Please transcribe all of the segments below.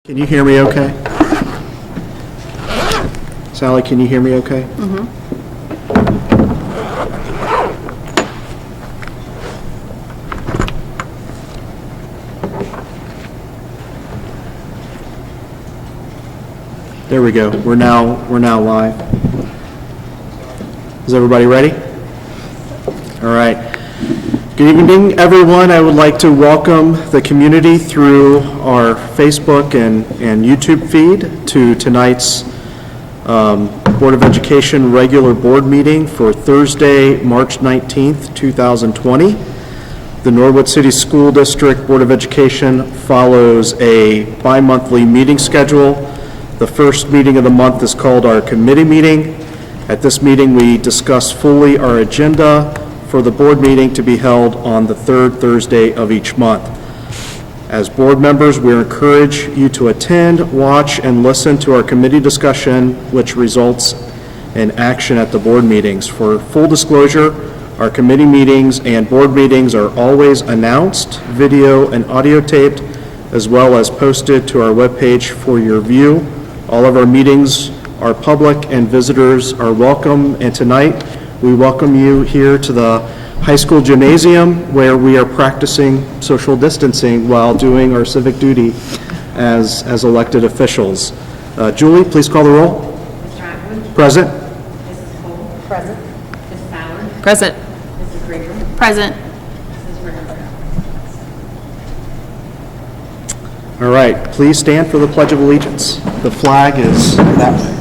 Can you hear me okay? Sally, can you hear me okay? There we go. We're now live. Is everybody ready? All right. Good evening, everyone. I would like to welcome the community through our Facebook and YouTube feed to tonight's Board of Education regular board meeting for Thursday, March 19th, 2020. The Norwood City School District Board of Education follows a bi-monthly meeting schedule. The first meeting of the month is called our committee meeting. At this meeting, we discuss fully our agenda for the board meeting to be held on the third Thursday of each month. As board members, we encourage you to attend, watch, and listen to our committee discussion, which results in action at the board meetings. For full disclosure, our committee meetings and board meetings are always announced, video and audio taped, as well as posted to our webpage for your view. All of our meetings are public and visitors are welcome, and tonight we welcome you here to the high school gymnasium where we are practicing social distancing while doing our civic duty as elected officials. Julie, please call the roll. Mr. Atwood? Present. Mrs. Cole? Present. Ms. Fowler? Present. Mrs. Grigor? Present. Mrs. Ritter? All right, please stand for the Pledge of Allegiance. The flag is that way.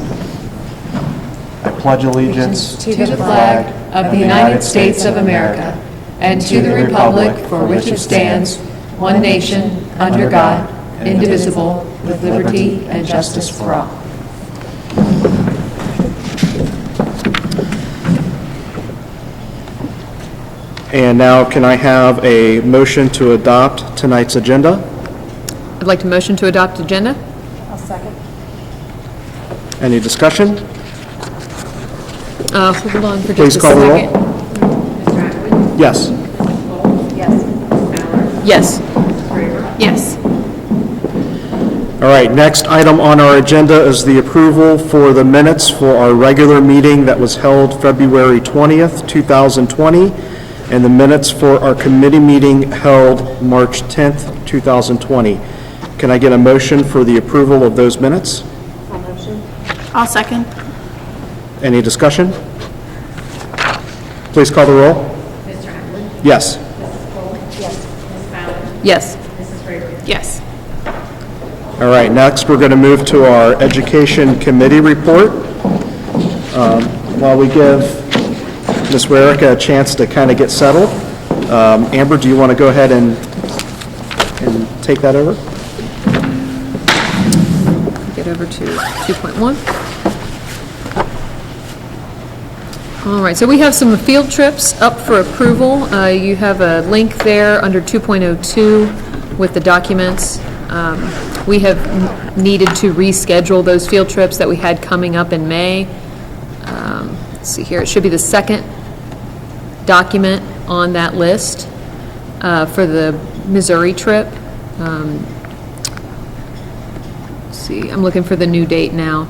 I pledge allegiance To the flag of the United States of America and to the republic for which it stands, one nation, under God, indivisible, with liberty and justice for all. And now can I have a motion to adopt tonight's agenda? I'd like to motion to adopt agenda. I'll second. Any discussion? Hold on for Please just a call the roll. second. Mr. Atwood? Yes. Mrs. Cole? Yes. Ms. Fowler? Yes. Mrs. Grigor? Yes. All right, next item on our agenda is the approval for the minutes for our regular meeting that was held February 20th, 2020, and the minutes for our committee meeting held March 10th, 2020. Can I get a motion for the approval of those minutes? I'll motion. I'll second. Any discussion? Please call the roll. Mr. Atwood? Yes. Mrs. Cole? Yes. Ms. Fowler? Yes. Mrs. Grigor? Yes. All right, next we're going to move to our Education Committee report. While we give Ms. Rarica a chance to kind of get settled, Amber, do you want to go ahead and take that over? Get over to 2.1. All right, so we have some field trips up for approval. You have a link there under 2.02 with the documents. We have needed to reschedule those field trips that we had coming up in May. Let's see here, it should be the second document on that list for the Missouri trip. Let's see, I'm looking for the new date now.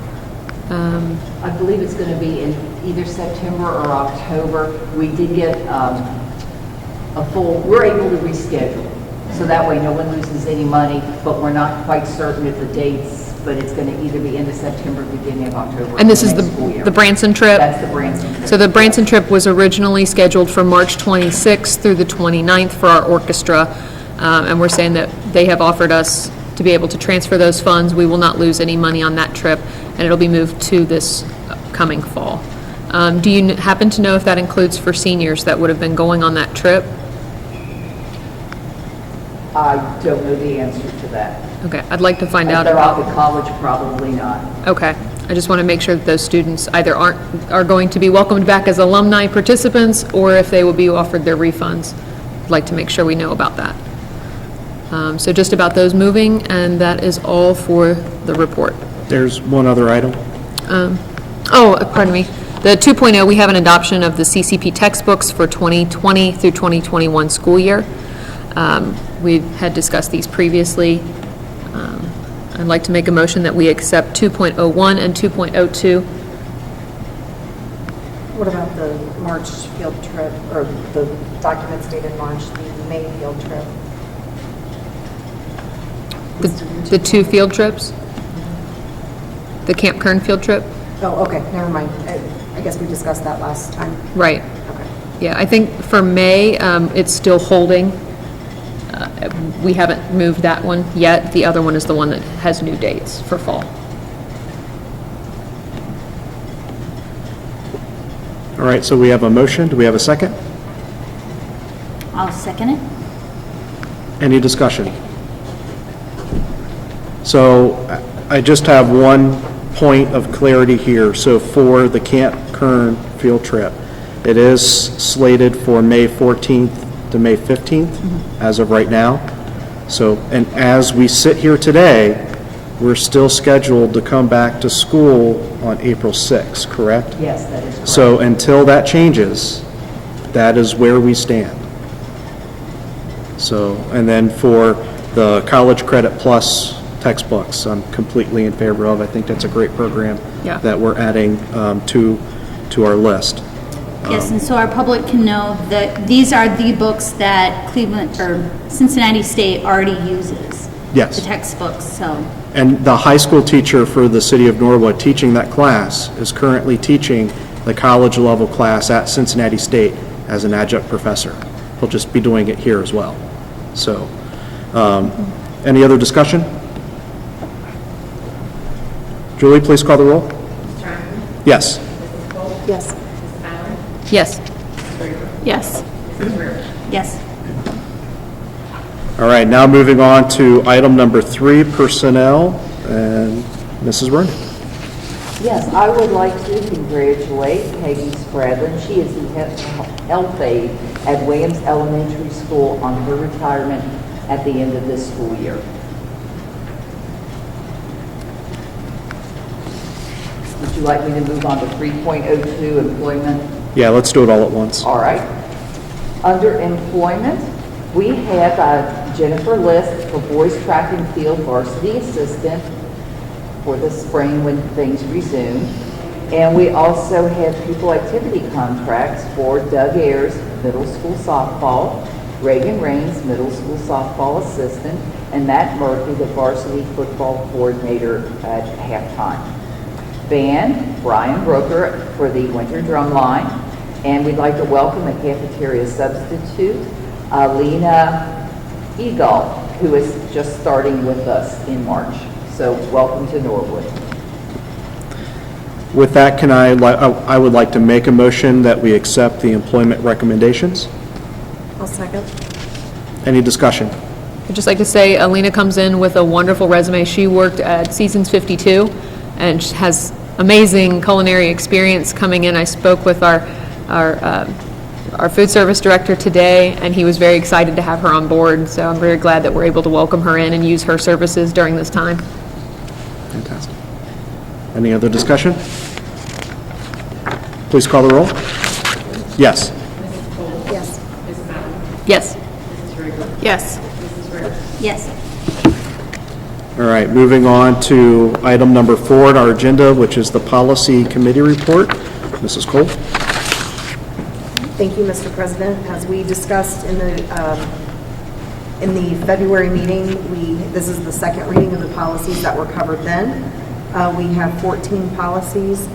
I believe it's going to be in either September or October. We did get we're able to reschedule. So that way no one loses any money, but we're not quite certain of the dates, but it's going to either be into September, beginning of October. And this is next school year. the Branson trip? That's the Branson trip. So the Branson trip was originally scheduled for March 26th through the 29th for our orchestra, and we're saying that they have offered us to be able to transfer those funds. We will not lose any money on that trip, and it'll be moved to this coming fall. Do you happen to know if that includes for seniors that would have been going on that trip? I don't know the answer to that. Okay, I'd like to find If out. they're off at college, probably not. Okay, I just want to make sure that those students either are going to be welcomed back as alumni participants, or if they will be offered their refunds. I'd like to make sure we know about that. So just about those moving, and that is all for the report. There's one other item. Pardon me. The 2.0, we have an adoption of the CCP textbooks for 2020 through 2021 school year. We had discussed these previously. I'd like to make a motion that we accept 2.01 and 2.02. What about the March field trip, or the documents dated March, the May field trip? The two field trips? The Camp Kern field trip? Oh, okay, never mind. I guess we discussed that last time. Right. Okay. Yeah, I think for May, it's still holding. We haven't moved that one yet. The other one is the one that has new dates for fall. All right, so we have a motion. Do we have a second? I'll second it. Any discussion? So I just have one point of clarity here. So for the Camp Kern field trip, it is slated for May 14th to May 15th as of right now. So, and as we sit here today, we're still scheduled to come back to school on April 6th, correct? Yes, that is correct. So until that changes, that is where we stand. So, and then for the College Credit Plus textbooks, I'm completely in favor of. I think that's a great program Yeah. that we're adding to our list. Yes, and so our public can know that these are the books that Cleveland, or Cincinnati State already uses. Yes. The textbooks, so. And the high school teacher for the city of Norwood teaching that class is currently teaching the college level class at Cincinnati State as an adjunct professor. He'll just be doing it here as well. So, any other discussion? Julie, please call the roll. Mr. Adler? Yes. Mrs. Cole? Yes. Mrs. Ballard? Yes. Mrs. Draper? Yes. Mrs. Rear? Yes. All right, now moving on to item number 3, personnel, and Mrs. Vernon. Yes, I would like to congratulate Peggy Spradlin. She is the health aide at Williams Elementary School on her retirement at the end of this school year. Would you like me to move on to 3.02, employment? Yeah, let's do it all at once. All right. Under employment, we have Jennifer List for boys track and field varsity assistant for the spring when things resume. And we also have pupil activity contracts for Doug Ayers, middle school softball, Reagan Raines, middle school softball assistant, and Matt Murphy, the varsity football coordinator at halftime. Band, Brian Brooker for the winter drum line. And we'd like to welcome a cafeteria substitute, Lena Eagle, who is just starting with us in March. So welcome to Norwood. With that, I would like to make a motion that we accept the employment recommendations. I'll second. Any discussion? I'd just like to say Alina comes in with a wonderful resume. She worked at Seasons 52 and she has amazing culinary experience coming in. I spoke with our food service director today, and he was very excited to have her on board. So I'm very glad that we're able to welcome her in and use her services during this time. Fantastic. Any other discussion? Please call the roll. Yes. Mrs. Cole? Yes. Mrs. Ballard? Yes. Mrs. Draper? Yes. Mrs. Rear? Yes. All right, moving on to item number 4 on our agenda, which is the policy committee report. Mrs. Cole? Thank you, Mr. President. As we discussed in the February meeting, this is the second reading of the policies that were covered then. We have 14 policies.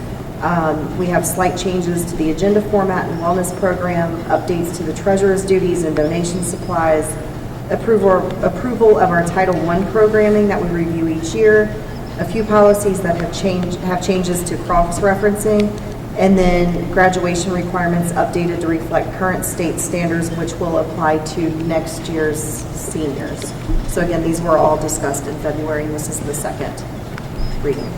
We have slight changes to the agenda format and wellness program, updates to the treasurer's duties and donation supplies, approval of our Title I programming that we review each year, a few policies that have changes to cross-referencing, and then graduation requirements updated to reflect current state standards, which will apply to next year's seniors. So again, these were all discussed in February, and this is the second reading.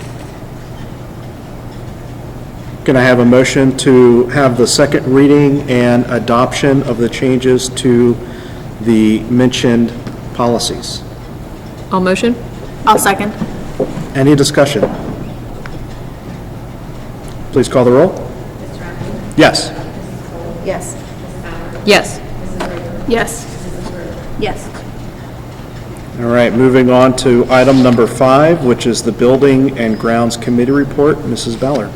Can I have a motion to have the second reading and adoption of the changes to the mentioned policies? All motion? I'll second. Any discussion? Please call the roll. Mr. Adler? Yes. Mrs. Cole? Yes. Mrs. Ballard? Yes. Mrs. Draper? Yes. Mrs. Rear? Yes. All right, moving on to item number 5, which is the Building and Grounds Committee report. Mrs. Ballard.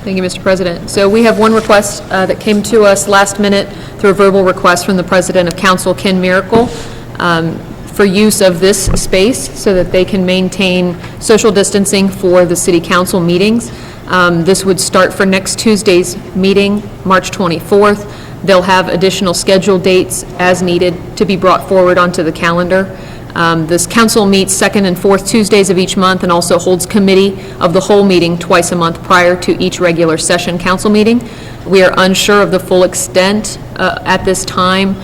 Thank you, Mr. President. So we have one request that came to us last minute through a verbal request from the President of Council, Ken Miracle, for use of this space so that they can maintain social distancing for the City Council meetings. This would start for next Tuesday's meeting, March 24th. They'll have additional scheduled dates as needed to be brought forward onto the calendar. This council meets second and fourth Tuesdays of each month and also holds committee of the whole meeting twice a month prior to each regular session council meeting. We are unsure of the full extent at this time,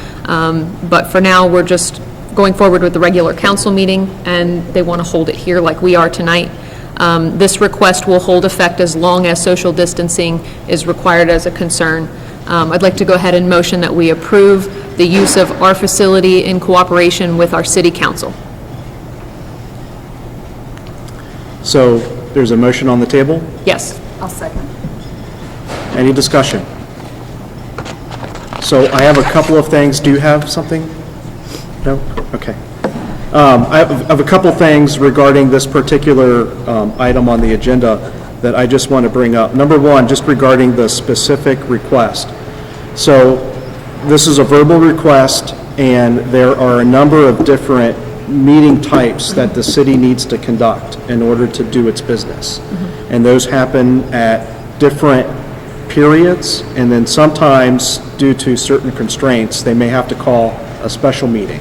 but for now, we're just going forward with the regular council meeting, and they want to hold it here like we are tonight. This request will hold effect as long as social distancing is required as a concern. I'd like to go ahead and motion that we approve the use of our facility in cooperation with our city council. So there's a motion on the table. Yes. I'll second. Any discussion? So I have a couple of things. Do you have something? No? Okay. I have a couple things regarding this particular item on the agenda that I just want to bring up. Number one, just regarding the specific request. So this is a verbal request, and there are a number of different meeting types that the city needs to conduct in order to do its business. And those happen at different periods, and then sometimes, due to certain constraints, they may have to call a special meeting.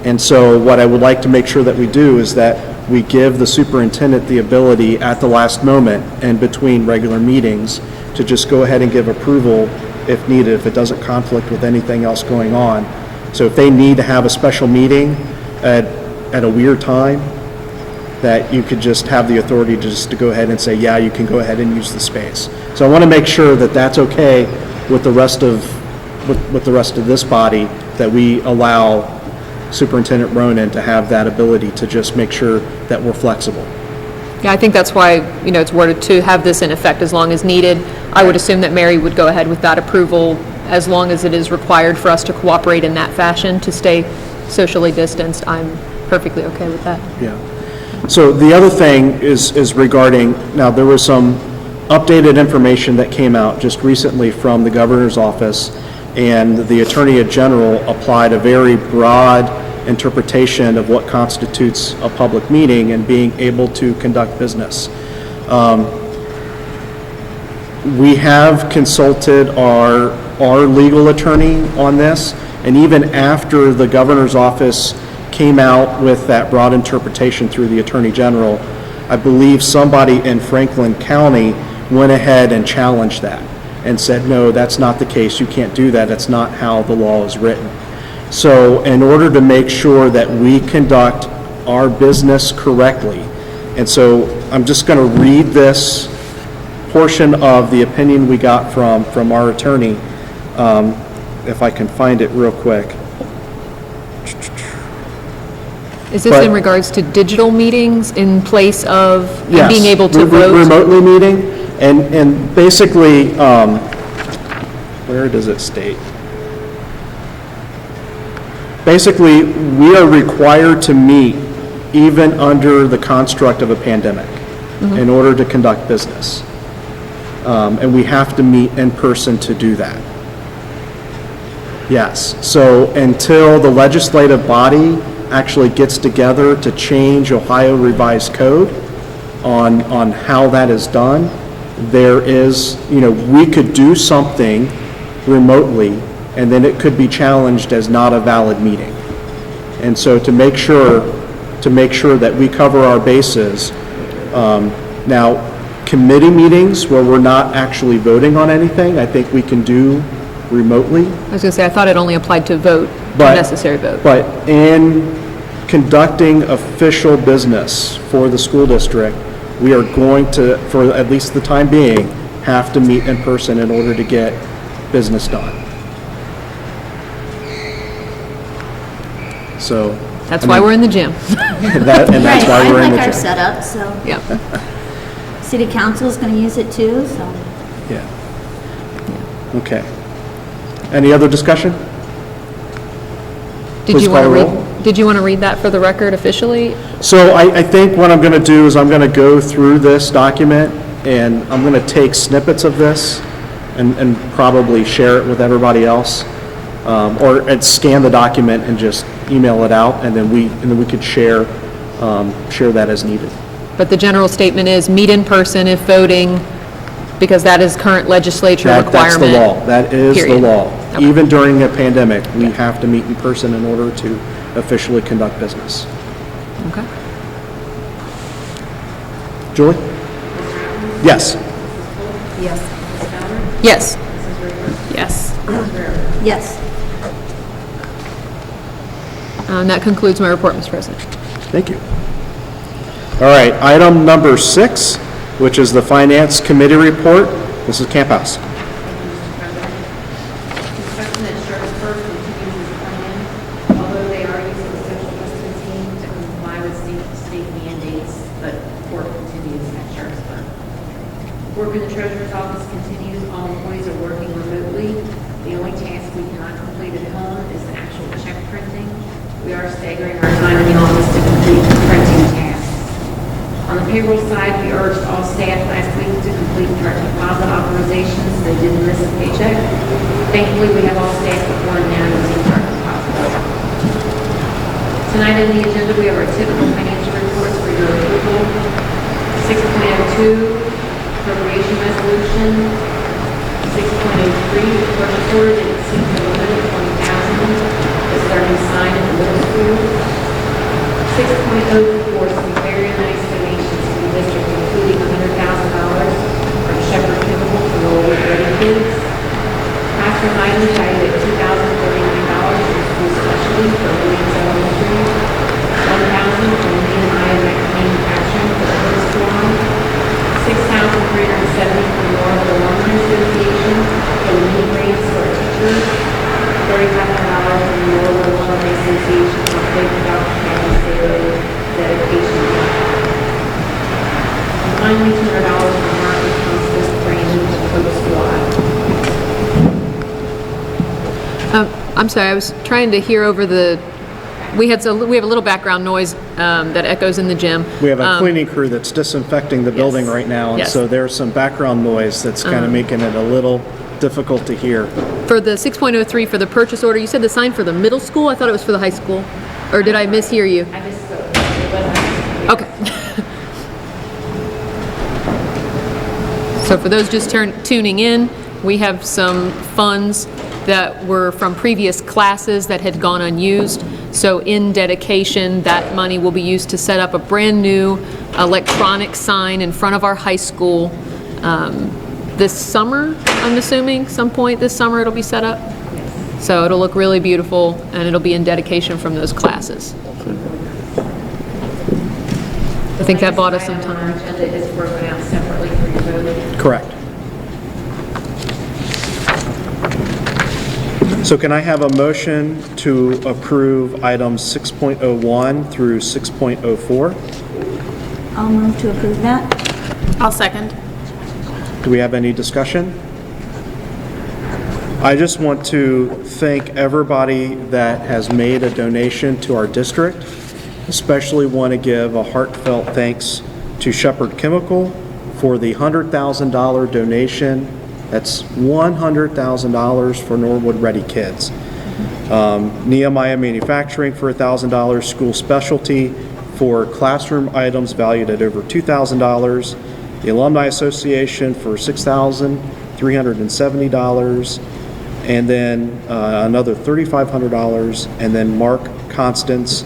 And so what I would like to make sure that we do is that we give the superintendent the ability at the last moment and between regular meetings to just go ahead and give approval if needed, if it doesn't conflict with anything else going on. So if they need to have a special meeting at a weird time, that you could just have the authority to go ahead and say, yeah, you can go ahead and use the space. So I want to make sure that that's okay with the rest of this body, that we allow Superintendent Ronan to have that ability to just make sure that we're flexible. Yeah, I think that's why, it's worded to have this in effect as long as needed. I would assume that Mary would go ahead with that approval as long as it is required for us to cooperate in that fashion to stay socially distanced. I'm perfectly okay with that. Yeah. So the other thing is regarding, now there was some updated information that came out just recently from the governor's office, and the Attorney General applied a very broad interpretation of what constitutes a public meeting and being able to conduct business. We have consulted our legal attorney on this, and even after the governor's office came out with that broad interpretation through the Attorney General, I believe somebody in Franklin County went ahead and challenged that and said, no, that's not the case, you can't do that, that's not how the law is written. So in order to make sure that we conduct our business correctly, and so I'm just going to read this portion of the opinion we got from our attorney, if I can find it real quick. Is this in regards to digital meetings in place of Yes, being able to vote? remotely meeting, and basically, where does it state? Basically, we are required to meet even under the construct of a pandemic in order to conduct business. And we have to meet in person to do that. Yes, so until the legislative body actually gets together to change Ohio Revised Code on how that is done, there is, we could do something remotely, and then it could be challenged as not a valid meeting. And so to make sure that we cover our bases, now committee meetings where we're not actually voting on anything, I think we can do remotely. I was going to say, I thought it only applied to vote, But- necessary vote. But in conducting official business for the school district, we are going to, for at least the time being, have to meet in person in order to get business done. So. That's why we're in the gym. That's why we're in the I like our gym. setup, so Yeah. city council is going to use it too, so. Yeah. Okay. Any other discussion? Please call the roll. Did you want to read that for the record officially? So I think what I'm going to do is I'm going to go through this document, and I'm going to take snippets of this and probably share it with everybody else, and scan the document and just email it out, and then we could share that as needed. But the general statement is meet in person if voting, because that is current legislature requirement. That's the law. That is the Period. law. Okay. Even during a pandemic, we have to meet in person in order to officially conduct business. Okay. Julie? Yes. Yes. Yes. Yes. Yes. That concludes my report, Mr. President. Thank you. All right, item number 6, which is the Finance Committee report. Mrs. Camphouse. Construction at Sharpsburg continues as planned, although they are using the social distancing to comply with state mandates, but work continues at Sharpsburg. Work in the treasurer's office continues. All employees are working remotely. The only task we cannot complete at home is the actual check printing. We are staggering our time in the office to complete the printing tasks. On the payroll side, we urged all staff last week to complete direct deposit authorizations. They didn't miss a paycheck. Thankfully, we have all staff before now using direct deposit. Tonight on the agenda, we have our typical financial reports for your approval. 6.02, appropriation resolution. 6.03, purchase order that exceeds the limit of $20,000 is starting to sign at the middle school. 6.04, some very nice donations to the district, including $100,000 from Shepherd Chemical for Norwood Ready Kids. Classroom items valued at $2,039 from school specialty for Williams Elementary. $1,000 from Nehemiah Manufacturing for the first squad. $6,370 from Norwood Alumni Association for the new grades for our teachers. $3,500 from the Norwood Alumni Association for Big Dog County dedication. And finally, $200 from Martin Constance Brandon for Coach Squad. I'm sorry, I was trying to hear over we have a little background noise that echoes in the gym. We have a cleaning crew that's disinfecting the building right now, and Yes. so there's some background noise that's kind of making it a little difficult to hear. For the 6.03 for the purchase order, you said the sign for the middle school? I thought it was for the high school. Or did I mishear you? I misspoke. It wasn't. Okay. So for those just tuning in, we have some funds that were from previous classes that had gone unused. So in dedication, that money will be used to set up a brand-new electronic sign in front of our high school this summer, I'm assuming, some point this summer it'll be set up. So it'll look really beautiful, and it'll be in dedication from those classes. I think that bought us some Item on our time. agenda is broken out separately for your voting. Correct. So can I have a motion to approve items 6.01 through 6.04? I'll move to approve that. I'll second. Do we have any discussion? I just want to thank everybody that has made a donation to our district. Especially want to give a heartfelt thanks to Shepherd Chemical for the $100,000 donation. That's $100,000 for Norwood Ready Kids. Nehemiah Manufacturing for $1,000, School Specialty for classroom items valued at over $2,000, the Alumni Association for $6,370, and then another $3,500, and then Mark, Constance,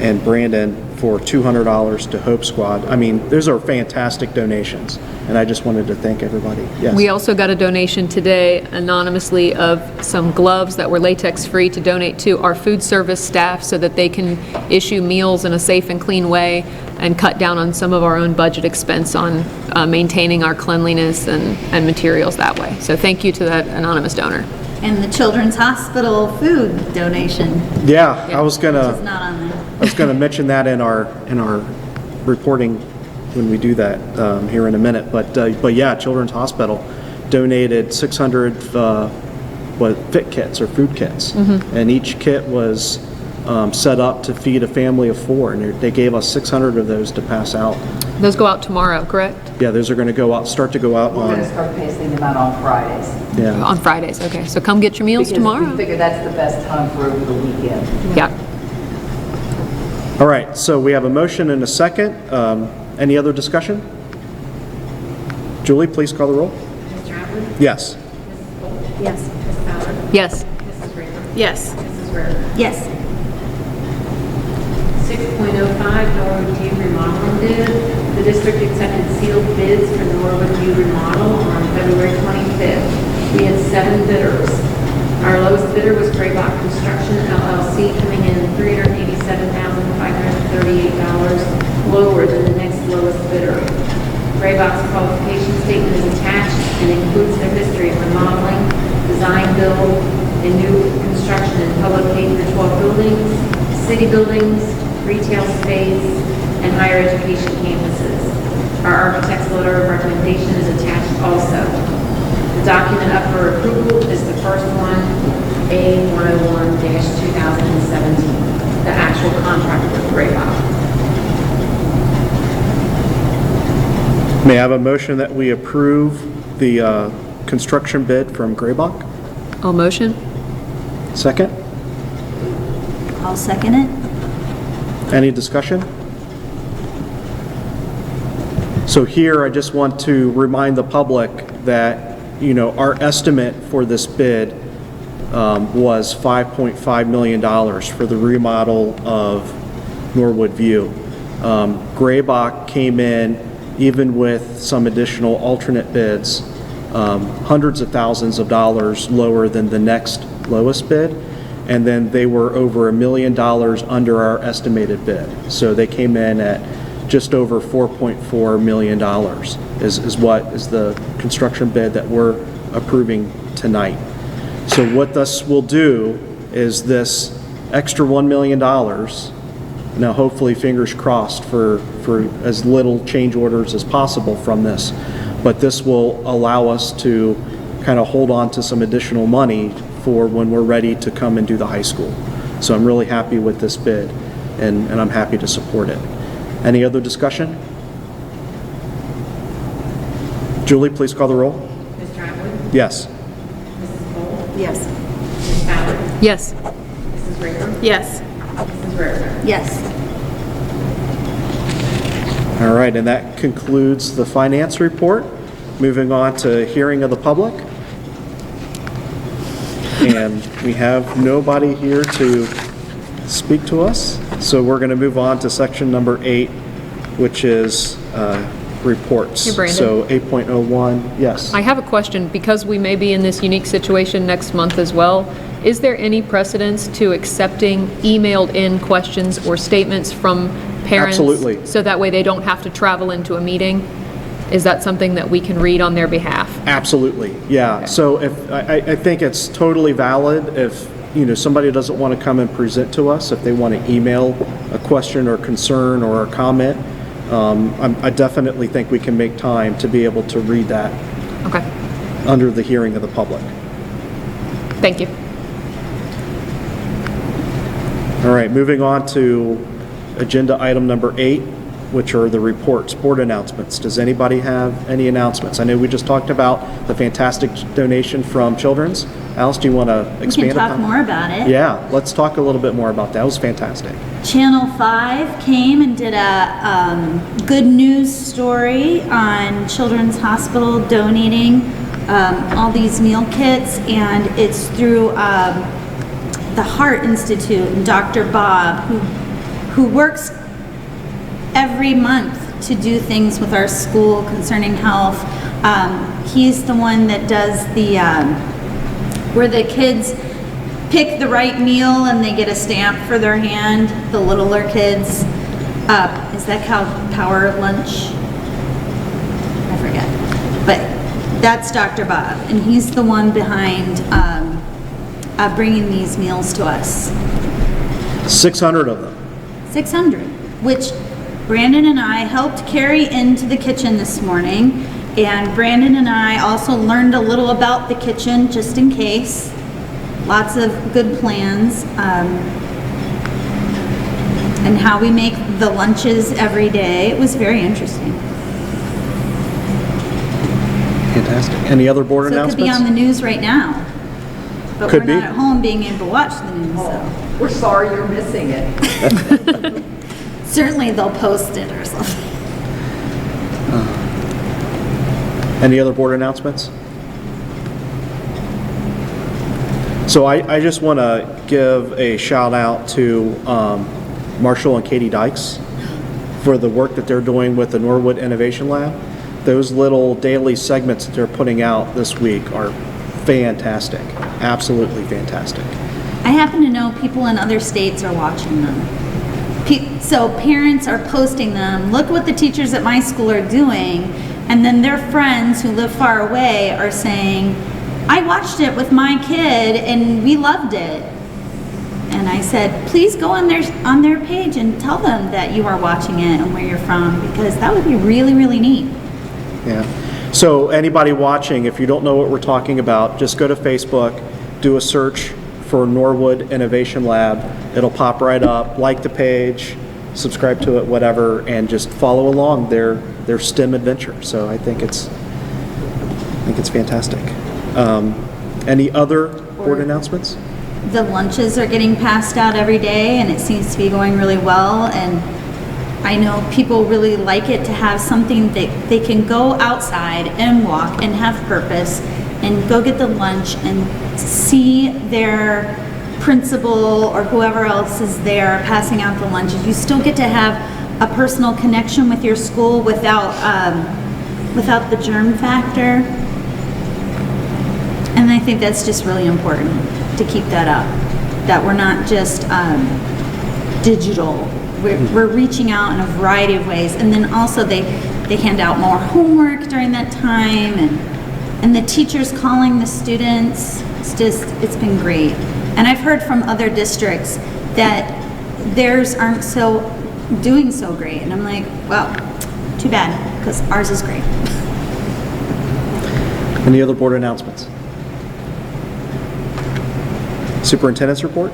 and Brandon for $200 to Hope Squad. I mean, those are fantastic donations, and I just wanted to thank everybody. Yes. We also got a donation today anonymously of some gloves that were latex-free to donate to our food service staff so that they can issue meals in a safe and clean way and cut down on some of our own budget expense on maintaining our cleanliness and materials that way. So thank you to that anonymous donor. And the Children's Hospital food donation, Yeah, I was which is gonna not on there. mention that in our reporting when we do that here in a minute. But yeah, Children's Hospital donated 600 fit kits or food kits. And each kit was set up to feed a family of 4, and they gave us 600 of those to pass out. Those go out tomorrow, correct? Yeah, those are going to go out, start to go out We're going to on, start passing them out on Fridays. yeah. On Fridays, okay. So come get your meals Because we tomorrow. figure that's the best time for over the weekend. Yeah. All right, so we have a motion and a second. Any other discussion? Julie, please call the roll. Mr. Atwood? Yes. Mrs. Bolt? Yes. Ms. Fowler? Yes. Mrs. Rayford? Yes. Mrs. Rare? Yes. 6.05, Norwood View remodeling bid. The district accepted sealed bids for the Norwood View remodel on February 25th. We had 7 bidders. Our lowest bidder was Graybach Construction LLC, coming in $387,538, lower than the next lowest bidder. Graybach's qualification statement is attached and includes their history of remodeling, design, build, and new construction in public K-12 buildings, city buildings, retail space, and higher education campuses. Our architect's letter of recommendation is attached also. The document up for approval is the first one, A101-2017, the actual contract with Graybach. May I have a motion that we approve the construction bid from Graybach? All motion? Second? I'll second it. Any discussion? So here, I just want to remind the public that, our estimate for this bid was $5.5 million for the remodel of Norwood View. Graybach came in, even with some additional alternate bids, hundreds of thousands of dollars lower than the next lowest bid. And then they were over $1 million under our estimated bid. So they came in at just over $4.4 million is what is the construction bid that we're approving tonight. So what this will do is this extra $1 million, now hopefully fingers crossed for as little change orders as possible from this, but this will allow us to kind of hold on to some additional money for when we're ready to come and do the high school. So I'm really happy with this bid, and I'm happy to support it. Any other discussion? Julie, please call the roll. Mr. Atwood? Yes. Mrs. Bolt? Yes. Ms. Fowler? Yes. Mrs. Rayford? Yes. Mrs. Rare? Yes. All right, and that concludes the finance report. Moving on to hearing of the public. And we have nobody here to speak to us, so we're going to move on to section number 8, which is reports. Hey, Brandon. So 8.01, yes. I have a question, because we may be in this unique situation next month as well. Is there any precedence to accepting emailed in questions or statements from parents? Absolutely. So that way they don't have to travel into a meeting? Is that something that we can read on their behalf? Absolutely, yeah. Okay. So if, I think it's totally valid if, somebody doesn't want to come and present to us, if they want to email a question or concern or a comment, I definitely think we can make time to be able to read that Okay, under the hearing of the public. thank you. All right, moving on to agenda item number 8, which are the reports, board announcements. Does anybody have any announcements? I know we just talked about the fantastic donation from Children's. Alice, do you want to We expand can talk upon? more about it. Yeah, let's talk a little bit more about that. It was fantastic. Channel 5 came and did a good news story on Children's Hospital donating all these meal kits, and it's through the Heart Institute and Dr. Bob, who works every month to do things with our school concerning health. He's the one that does the where the kids pick the right meal and they get a stamp for their hand, the littler kids. Is that called Power Lunch? I forget. But that's Dr. Bob, and he's the one behind bringing these meals to us. 600 of them. 600, which Brandon and I helped carry into the kitchen this morning. And Brandon and I also learned a little about the kitchen, just in case. lots of good plans, and how we make the lunches every day. It was very interesting. Fantastic. Any other board So it could be announcements? on the news right now. But Could we're be. not at home being able to watch the news, so. We're sorry you're missing it. Certainly they'll post it or something. Any other board announcements? So I just want to give a shout out to Marshall and Katie Dykes for the work that they're doing with the Norwood Innovation Lab. Those little daily segments that they're putting out this week are fantastic, absolutely fantastic. I happen to know people in other states are watching them. So parents are posting them, look what the teachers at my school are doing, and then their friends who live far away are saying, I watched it with my kid and we loved it. And I said, please go on their page and tell them that you are watching it and where you're from, because that would be really, really neat. Yeah. So anybody watching, if you don't know what we're talking about, just go to Facebook, do a search for Norwood Innovation Lab. It'll pop right up. Like the page, subscribe to it, whatever, and just follow along their STEM adventure. So I think it's fantastic. Any other board announcements? The lunches are getting passed out every day and it seems to be going really well, and I know people really like it to have something that they can go outside and walk and have purpose and go get the lunch and see their principal or whoever else is there passing out the lunches. You still get to have a personal connection with your school without the germ factor. And I think that's just really important to keep that up, that we're not just digital. We're reaching out in a variety of ways. And then also they hand out more homework during that time, and the teachers calling the students. It's been great. And I've heard from other districts that theirs aren't doing so great. And I'm like, well, too bad, because ours is great. Any other board announcements? Superintendent's report?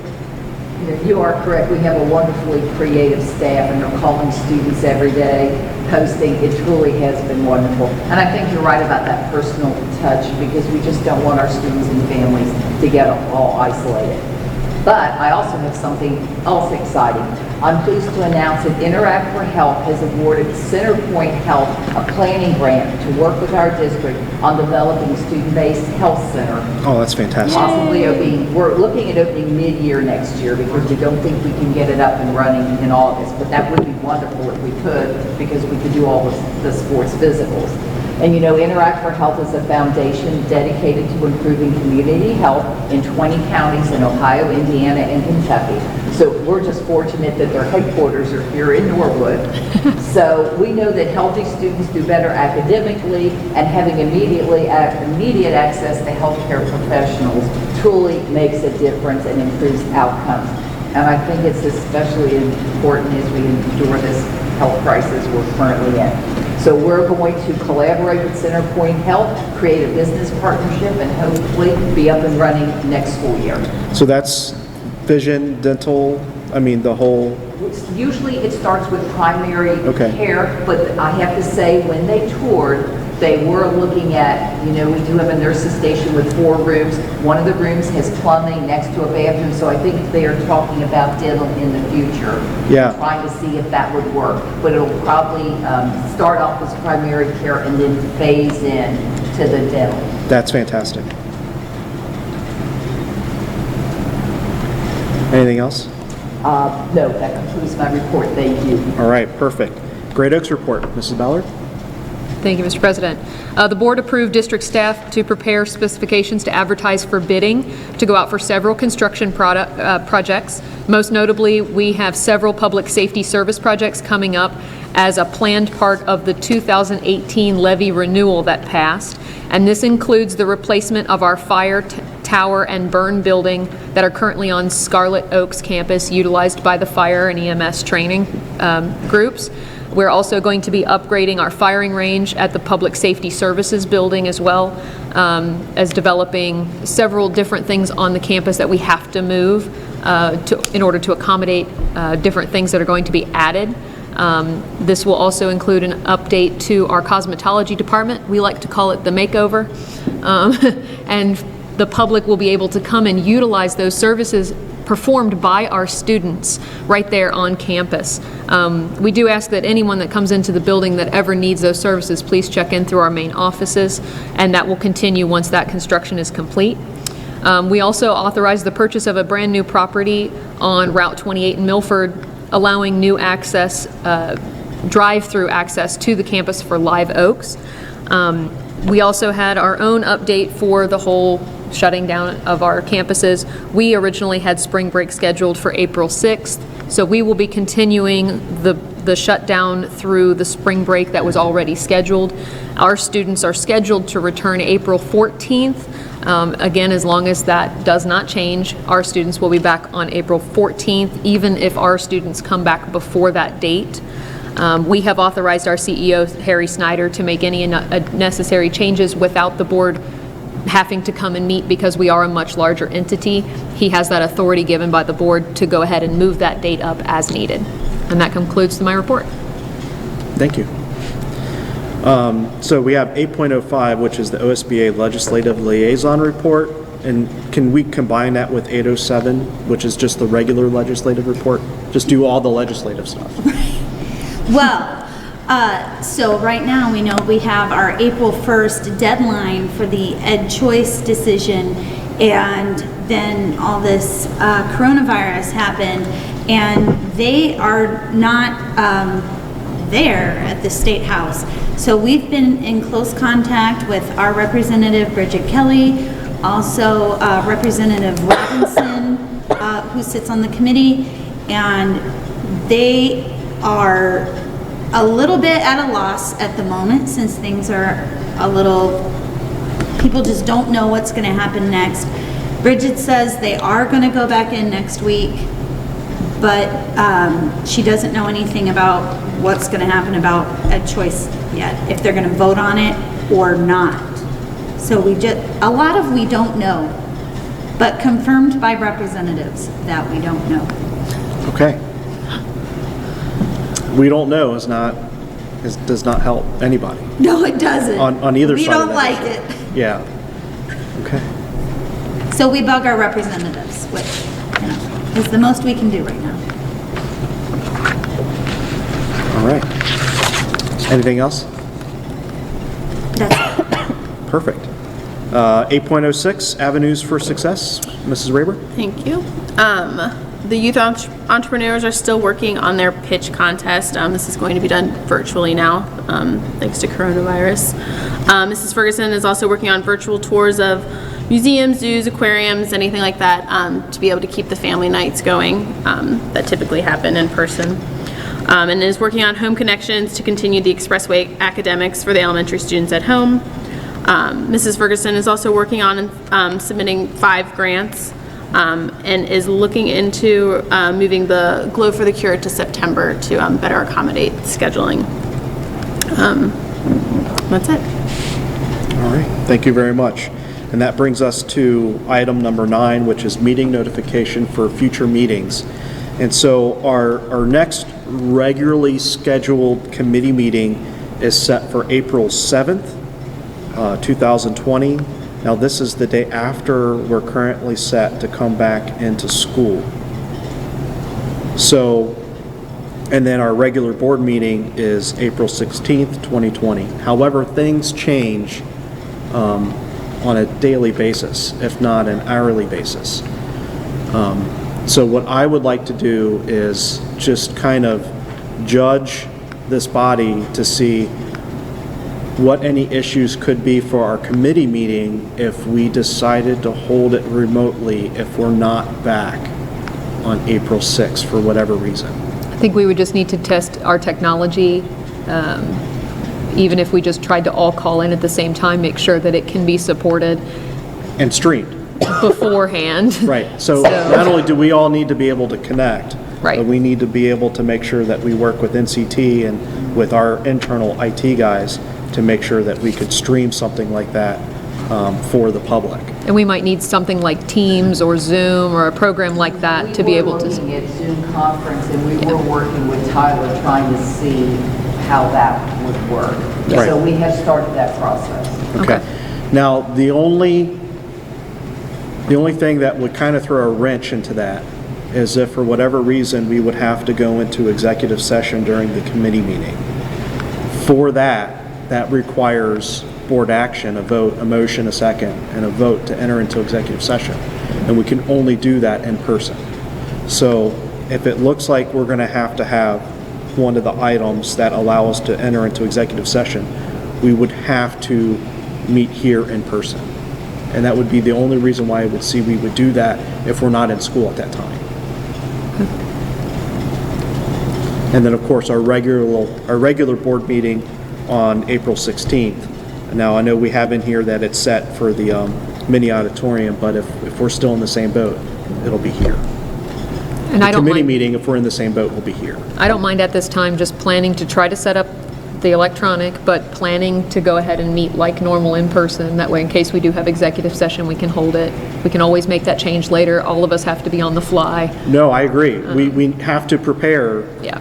You are correct. We have a wonderfully creative staff, and they're calling students every day, posting. It truly has been wonderful. And I think you're right about that personal touch, because we just don't want our students and families to get all isolated. But I also have something else exciting. I'm pleased to announce that Interact for Health has awarded Centerpoint Health a planning grant to work with our district on developing a student-based health center. Oh, that's fantastic. Possibly we're looking at opening mid-year next year, because we don't think we can get it up and running in August. But that would be wonderful if we could, because we could do all the sports physicals. And you know, Interact for Health is a foundation dedicated to improving community health in 20 counties in Ohio, Indiana, and Kentucky. So we're just fortunate that their headquarters are here in Norwood. So we know that healthy students do better academically, and having immediate access to healthcare professionals truly makes a difference and improves outcomes. And I think it's especially important as we endure this health crisis we're currently in. So we're going to collaborate with Centerpoint Health, create a business partnership, and hopefully be up and running next school year. So that's vision, dental, the whole... Usually it starts with primary Okay. care, but I have to say, when they toured, they were looking at, we do have a nurse's station with 4 rooms. One of the rooms has plumbing next to a bathroom, so I think they are talking about dental in the future. Yeah. Trying to see if that would work. But it'll probably start off as primary care and then phase in to the dental. That's fantastic. Anything else? No, that concludes my report. Thank you. All right, perfect. Great Oaks report. Mrs. Ballard? Thank you, Mr. President. The board approved district staff to prepare specifications to advertise for bidding to go out for several construction projects. Most notably, we have several public safety service projects coming up as a planned part of the 2018 levy renewal that passed. And this includes the replacement of our fire tower and burn building that are currently on Scarlet Oaks campus, utilized by the fire and EMS training groups. We're also going to be upgrading our firing range at the Public Safety Services building as well. as developing several different things on the campus that we have to move in order to accommodate different things that are going to be added. This will also include an update to our cosmetology department. We like to call it the makeover. And the public will be able to come and utilize those services performed by our students right there on campus. We do ask that anyone that comes into the building that ever needs those services, please check in through our main offices, and that will continue once that construction is complete. We also authorized the purchase of a brand new property on Route 28 in Milford, allowing new access, drive-through access to the campus for Live Oaks. We also had our own update for the whole shutting down of our campuses. We originally had spring break scheduled for April 6th, so we will be continuing the shutdown through the spring break that was already scheduled. Our students are scheduled to return April 14th. Again, as long as that does not change, our students will be back on April 14th, even if our students come back before that date. We have authorized our CEO, Harry Snyder, to make any necessary changes without the board having to come and meet, because we are a much larger entity. He has that authority given by the board to go ahead and move that date up as needed. And that concludes my report. Thank you. So we have 8.05, which is the OSBA Legislative Liaison Report. And can we combine that with 807, which is just the regular legislative report? Just do all the legislative stuff. Well, so right now we know we have our April 1st deadline for the Ed Choice decision, and then all this coronavirus happened, and they are not there at the State House. So we've been in close contact with our representative, Bridget Kelly, also Representative Robinson, who sits on the committee, and they are a little bit at a loss at the moment, since things are a little, people just don't know what's going to happen next. Bridget says they are going to go back in next week, but she doesn't know anything about what's going to happen about Ed Choice yet, if they're going to vote on it or not. So we don't know, but confirmed by representatives that we don't know. Okay. We don't know does not help anybody. No, it doesn't. On either side. We don't like it. Yeah. Okay. So we bug our representatives, which, is the most we can do right now. All right. Anything else? That's it. Perfect. 8.06, Avenues for Success. Mrs. Raber? Thank you. The youth entrepreneurs are still working on their pitch contest. This is going to be done virtually now, thanks to coronavirus. Mrs. Ferguson is also working on virtual tours of museums, zoos, aquariums, anything like that, to be able to keep the family nights going that typically happen in person. And is working on home connections to continue the expressway academics for the elementary students at home. Mrs. Ferguson is also working on submitting 5 grants, and is looking into moving the Glow for the Cure to September to better accommodate scheduling. That's it. All right. Thank you very much. And that brings us to item number 9, which is meeting notification for future meetings. And so our next regularly scheduled committee meeting is set for April 7th, 2020. Now, this is the day after we're currently set to come back into school. So, and then our regular board meeting is April 16th, 2020. However, things change on a daily basis, if not an hourly basis. So what I would like to do is just kind of judge this body to see what any issues could be for our committee meeting if we decided to hold it remotely if we're not back on April 6th for whatever reason. I think we would just need to test our technology, even if we just tried to all call in at the same time, make sure that it can be supported And streamed. beforehand. Right. So not only do we all need to be able to connect, Right. but we need to be able to make sure that we work with NCT and with our internal IT guys to make sure that we could stream something like that for the public. And we might need something like Teams or Zoom or a program like that to be able We to. were looking at Zoom conference, and we were working with Tyler trying to see how that would work. Right. So we have started that process. Okay. Now, the only thing that would kind of throw a wrench into that is if for whatever reason we would have to go into executive session during the committee meeting. For that requires board action, a vote, a motion, a second, and a vote to enter into executive session. And we can only do that in person. So if it looks like we're going to have one of the items that allow us to enter into executive session, we would have to meet here in person. And that would be the only reason why I would see we would do that if we're not in school at that time. And then, of course, our regular board meeting on April 16th. Now, I know we have in here that it's set for the mini auditorium, but if we're still in the same boat, it'll be here. And I The don't committee mind, meeting, if we're in the same boat, will be here. I don't mind at this time just planning to try to set up the electronic, but planning to go ahead and meet like normal in person. That way, in case we do have executive session, we can hold it. We can always make that change later. All of us have to be on the fly. No, I agree. We have to prepare Yeah.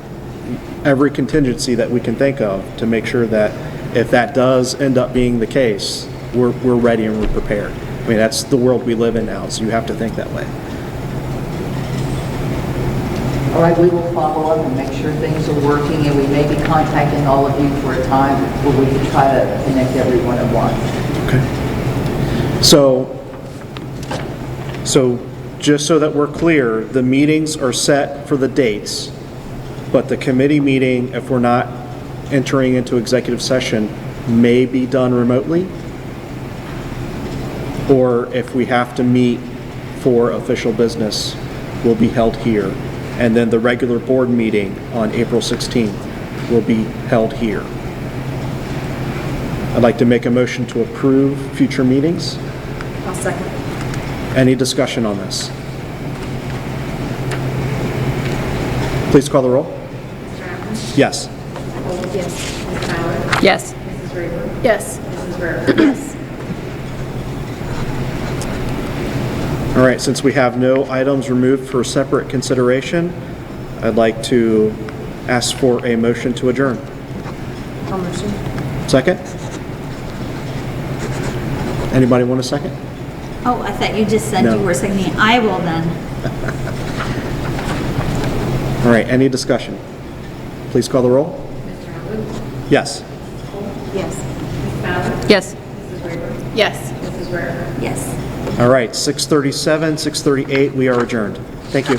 every contingency that we can think of to make sure that if that does end up being the case, we're ready and we're prepared. I mean, that's the world we live in now, so you have to think that way. All right, we will follow up and make sure things are working, and we may be contacting all of you for a time where we can try to connect everyone at once. Okay. So just so that we're clear, the meetings are set for the dates, but the committee meeting, if we're not entering into executive session, may be done remotely, or if we have to meet for official business, will be held here. And then the regular board meeting on April 16th will be held here. I'd like to make a motion to approve future meetings. I'll second. Any discussion on this? Please call the roll. Mr. Adams? Yes. Mrs. Holt? Yes. Ms. Tyler? Yes. Mrs. Raver? Yes. Mrs. Rarick? Yes. All right, since we have no items removed for separate consideration, I'd like to ask for a motion to adjourn. I'll motion. Second? Anybody want a second? Oh, I thought you just said No. you were seconding. I will then. All right, any discussion? Please call the roll. Mr. Norwood? Yes. Yes. Ms. Tyler? Yes. Mrs. Raver? Yes. Mrs. Rarick? Yes. All right, 6:37, 6:38, we are adjourned. Thank you.